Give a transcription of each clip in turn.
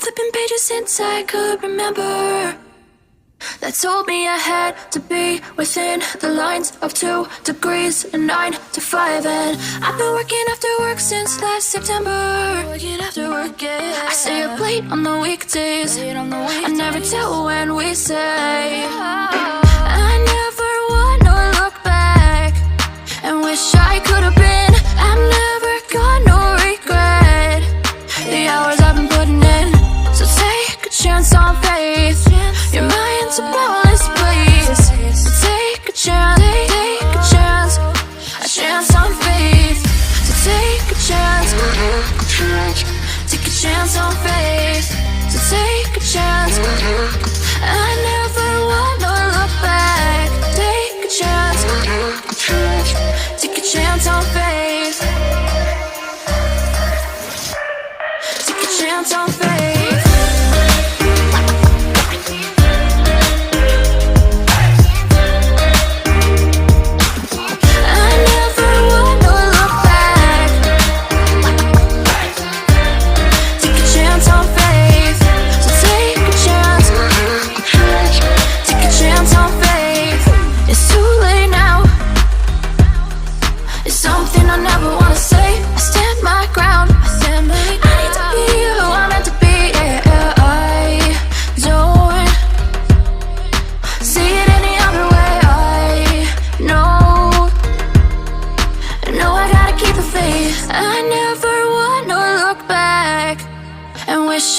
flipping pages since I could remember, that told me I had to be within the lines of 2 degrees and 9 to 5. And I've been working after work since last September. Working after work, yeah. I stay up late on the weekdays. I never tell when we say. I never wanna look back and wish I could have been. I've never got no regret. The hours I've been putting in, so take a chance on faith. Your mind's a boundless place. So take a chance, take a chance, a chance on faith. So take a chance, take a chance on faith. So take a chance. I never wanna look back. Take a chance, take a chance on faith. Take a chance on faith.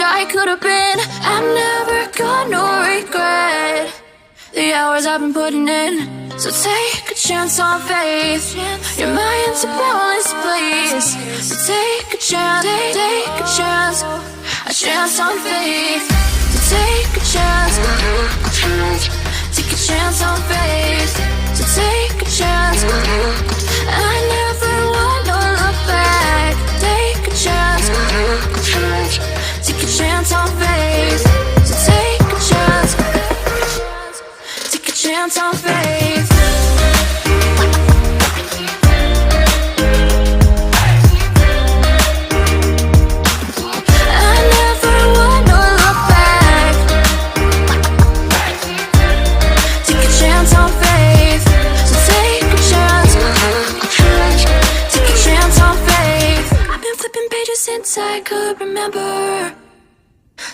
I could have been. I've never got no regret. The hours I've been putting in, so take a chance on faith. Your mind's a boundless place. So take a chance, take a chance, a chance on faith. So take a chance, take a chance on faith. So take a chance. I never wanna look back. Take a chance, take a chance on faith. So take a chance, take a chance on faith. I never wanna look back. Take a chance on faith. So take a chance, take a chance on faith. I've been flipping pages since I could remember,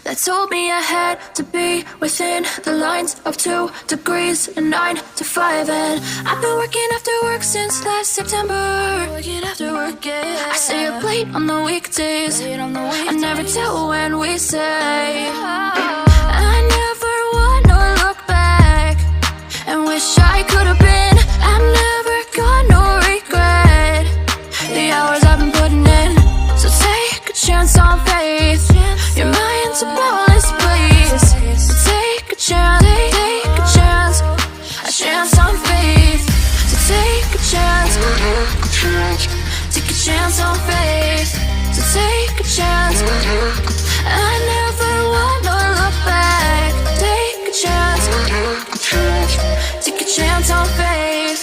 that told me I had to be within the lines of 2 degrees and 9 to 5. And I've been working after work since last September. Working after work, yeah. I stay up late on the weekdays. I never tell when we say. I never wanna look back and wish I could have been. I've never got no regret. The hours I've been putting in, so take a chance on faith. Your mind's a boundless place. So take a chance, take a chance, a chance on faith. So take a chance, take a chance on faith. So take a chance. I never wanna look back. Take a chance, take a chance on faith.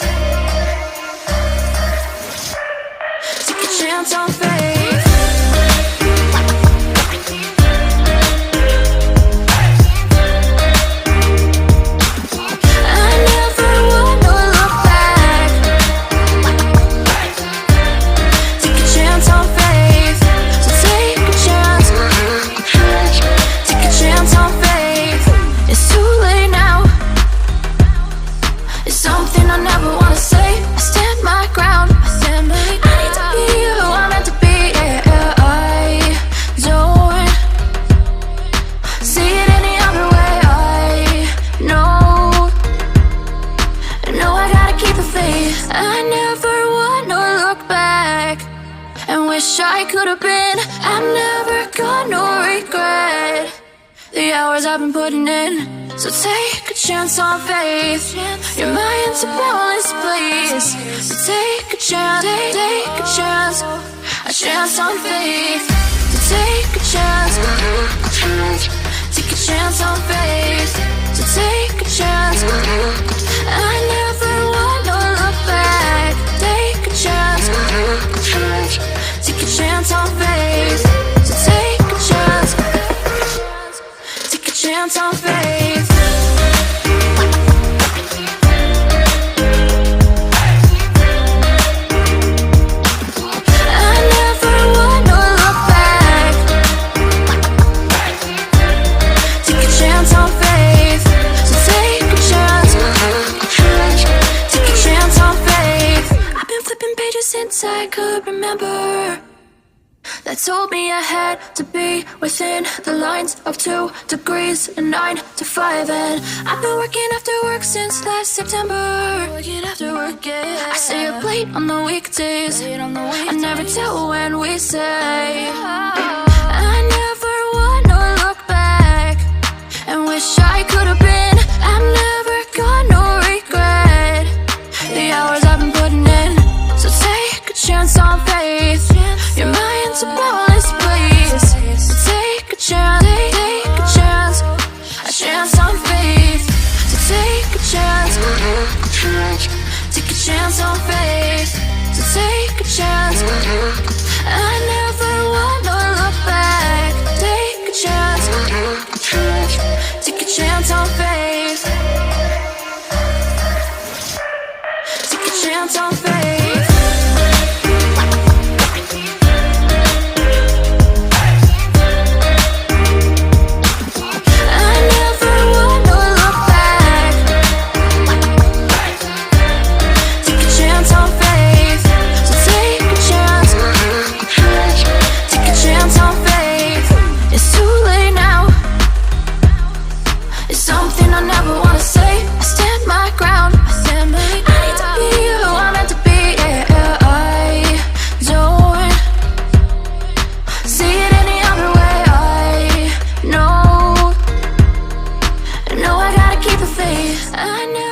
Take a chance on faith. I never wanna look back and wish I could have been. I've never got no regret. The hours I've been putting in, so take a chance on faith. Your mind's a boundless place. So take a chance, take a chance, a chance on faith. So take a chance, take a chance on faith. So take a chance. I never wanna look back. Take a chance, take a chance on faith. So take a chance. told me I had to be within the lines of 2 degrees and 9 to 5. And I've been working after work since last September. Working after work, yeah. I stay up late on the weekdays. I never tell when we say. I never wanna look back and wish I could have been. I've never got no regret. The hours I've been putting in. So take a chance on faith. Your mind's a boundless place. So take a chance, take a chance. A chance on faith. So take a chance, take a chance on faith. So take a chance. I never wanna look back. Take a chance, take a chance on faith. Take a chance on faith. I never wanna look back. Take a chance on faith. So take a chance. Take a chance on faith. It's too late now. It's something I never wanna say. I stand my ground. I need to be who I'm meant to be. Yeah, I don't see it any other way. I know I gotta keep the faith. I know